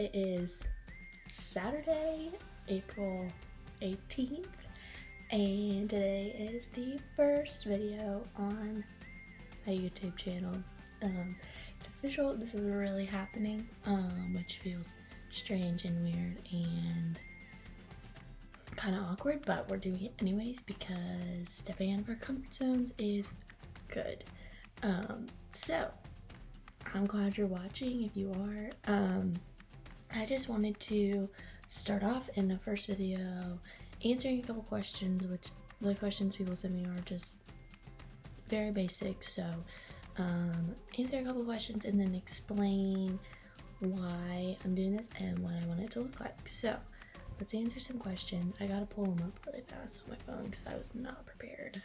It is Saturday, April 18th, and today is the first video on my YouTube channel. It's official. This is really happening, which feels strange and weird and kind of awkward, but we're doing it anyways because stepping out of our comfort zones is good. So I'm glad you're watching if you are. I just wanted to start off in the first video answering a couple questions, which the questions people send me are just very basic. So answer a couple questions and then explain why I'm doing this and what I want it to look like. So let's answer some questions. I gotta pull them up really fast on my phone because I was not prepared.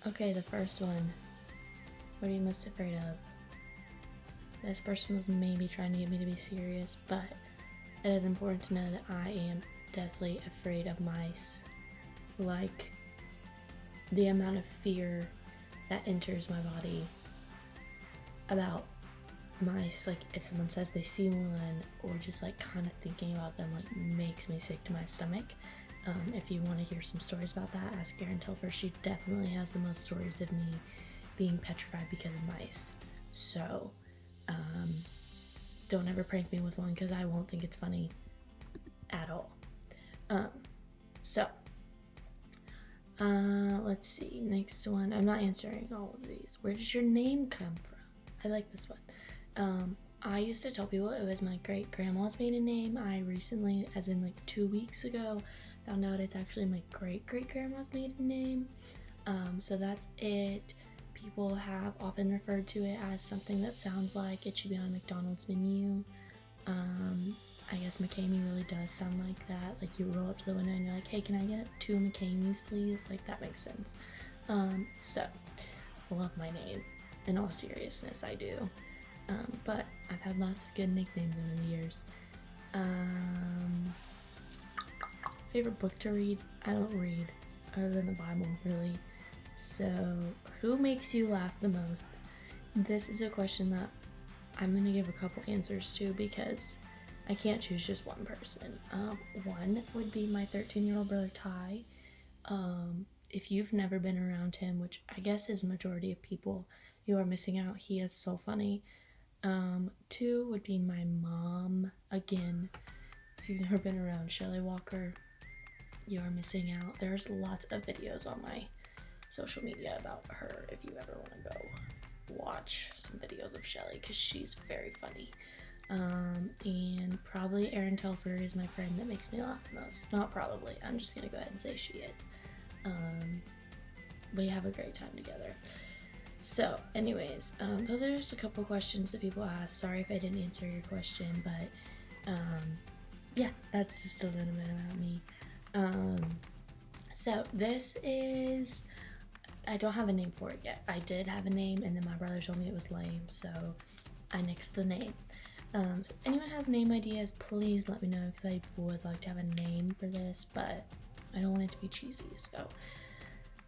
Okay, the first one. What are you most afraid of? This person was maybe trying to get me to be serious, but it is important to know that I am deathly afraid of mice. Like, the amount of fear that enters my body about mice, like if someone says they see one or just like kind of thinking about them, like makes me sick to my stomach. If you want to hear some stories about that, ask Erin Telfer. She definitely has the most stories of me being petrified because of mice. So don't ever prank me with one because I won't think it's funny at all. Let's see, next one. I'm not answering all of these. Where does your name come from? I like this one. I used to tell people it was my great grandma's maiden name. I recently, as in like 2 weeks ago, found out it's actually my great grandma's maiden name. So that's it. People have often referred to it as something that sounds like it should be on a McDonald's menu. I guess McCamey really does sound like that. Like you roll up to the window and you're like, hey, can I get 2 McCameys, please? Like that makes sense. So love my name. In all seriousness, I do. But I've had lots of good nicknames over the years. Favorite book to read? I don't read other than the Bible, really. So, who makes you laugh the most? This is a question that I'm going to give a couple answers to because I can't choose just one person. One would be my 13-year-old brother, Ty. If you've never been around him, which I guess is the majority of people, you are missing out. He is so funny. Two would be my mom. Again, if you've never been around Shelley Walker, you are missing out. There's lots of videos on my social media about her if you ever want to go watch some videos of Shelley because she's very funny. And probably Erin Telfer is my friend that makes me laugh the most. Not probably, I'm just gonna go ahead and say she is. We have a great time together. So anyways, those are just a couple questions that people ask. Sorry if I didn't answer your question, but yeah, that's just a little bit about me. So this is, I don't have a name for it yet. I did have a name and then my brother told me it was lame, so I nixed the name. So if anyone has name ideas, please let me know because I would like to have a name for this, but I don't want it to be cheesy. So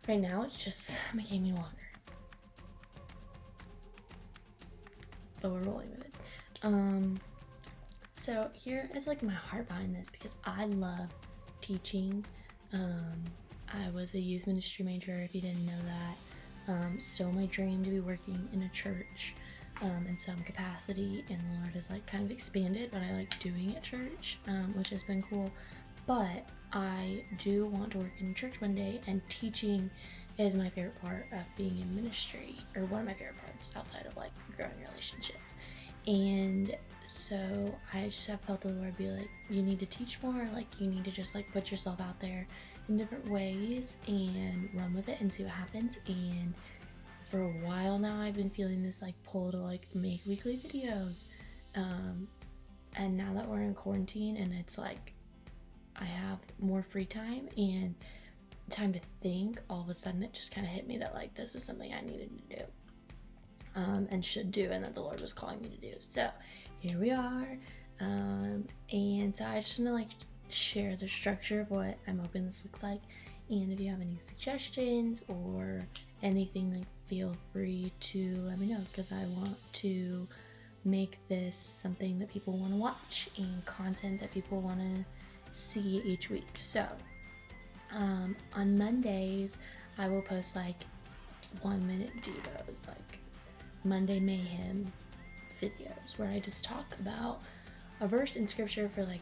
right now it's just McCamey Walker. But we're rolling with it. So here is like my heart behind this because I love teaching. I was a youth ministry major, if you didn't know that. Still my dream to be working in a church in some capacity, and the Lord has like kind of expanded what I like doing at church, which has been cool. But I do want to work in church one day, and teaching is my favorite part of being in ministry, or one of my favorite parts outside of like growing relationships. And so I just have felt the Lord be like, you need to teach more, like you need to just like put yourself out there in different ways and run with it and see what happens. And for a while now I've been feeling this like pull to like make weekly videos, and now that we're in quarantine and it's like I have more free time and time to think, all of a sudden it just kind of hit me that like this was something I needed to do and should do, and that the Lord was calling me to do. So here we are, and so I just want to like share the structure of what I'm hoping this looks like, and if you have any suggestions or anything, like feel free to let me know because I want to make this something that people want to watch and content that people want to see each week. So on Mondays I will post like 1 minute devos, like Monday Mayhem videos, where I just talk about a verse in scripture for like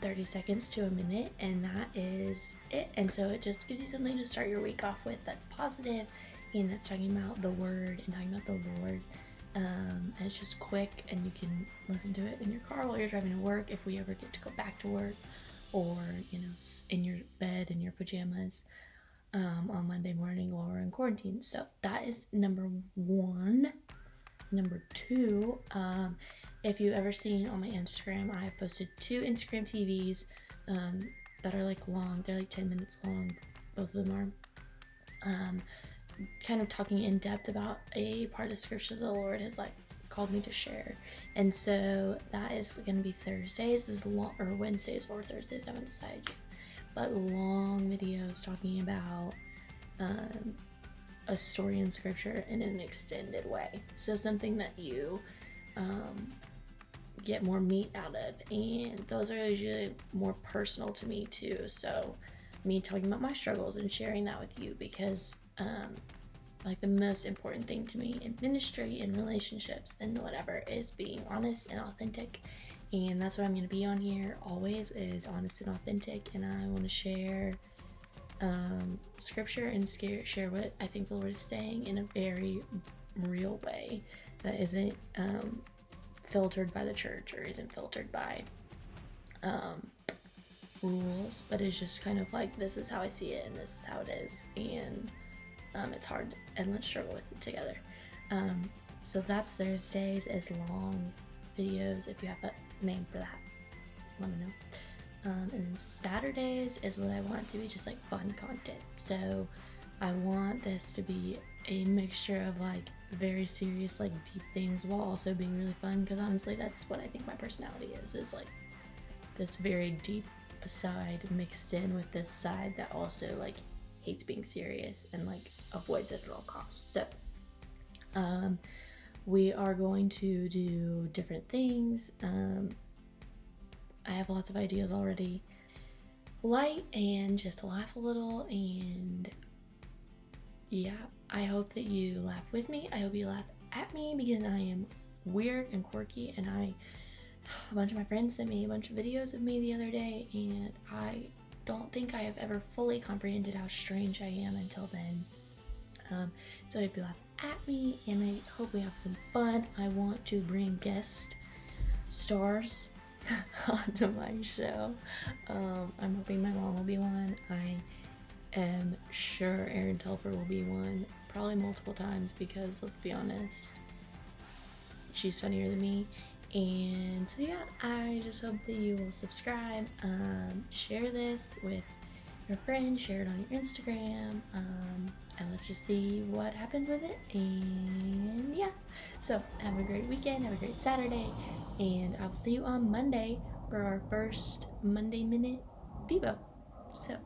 30 seconds to a minute, and that is it. And so it just gives you something to start your week off with that's positive and that's talking about the word and talking about the Lord. And it's just quick, and you can listen to it in your car while you're driving to work, if we ever get to go back to work, or in your bed in your pajamas on Monday morning while we're in quarantine. So that is number one. Number two, if you've ever seen on my Instagram, I have posted 2 Instagram TVs that are like long. They're like 10 minutes long. Both of them are kind of talking in depth about a part of scripture the Lord has like called me to share. And so that is going to be Thursdays, or Wednesdays or Thursdays, I haven't decided yet. But long videos talking about a story in scripture in an extended way. So something that you get more meat out of, and those are usually more personal to me too. So me talking about my struggles and sharing that with you, because like the most important thing to me in ministry and relationships and whatever is being honest and authentic. And that's what I'm going to be on here always, is honest and authentic. And I want to share scripture and share what I think the Lord is saying in a very real way that isn't filtered by the church or isn't filtered by rules, but it's just kind of like, this is how I see it and this is how it is. And it's hard, and let's struggle with it together. So that's Thursdays, as long videos. If you have a name for that, let me know. And then Saturdays is what I want to be just like fun content. So I want this to be a mixture of like very serious, like deep things, while also being really fun, because honestly that's what I think my personality is like this very deep side mixed in with this side that also like hates being serious and like avoids it at all costs. So we are going to do different things. I have lots of ideas already. Light and just laugh a little, and yeah, I hope that you laugh with me. I hope you laugh at me, because I am weird and quirky, and a bunch of my friends sent me a bunch of videos of me the other day, and I don't think I have ever fully comprehended how strange I am until then. So I hope you laugh at me, and I hope we have some fun. I want to bring guest stars onto my show. I'm hoping my mom will be one. I am sure Erin Telfer will be one, probably multiple times, because let's be honest, she's funnier than me. And so yeah, I just hope that you will subscribe, share this with your friends, share it on your Instagram, and let's just see what happens with it. And yeah, so have a great weekend, have a great Saturday, and I will see you on Monday for our first Monday Minute Devo. So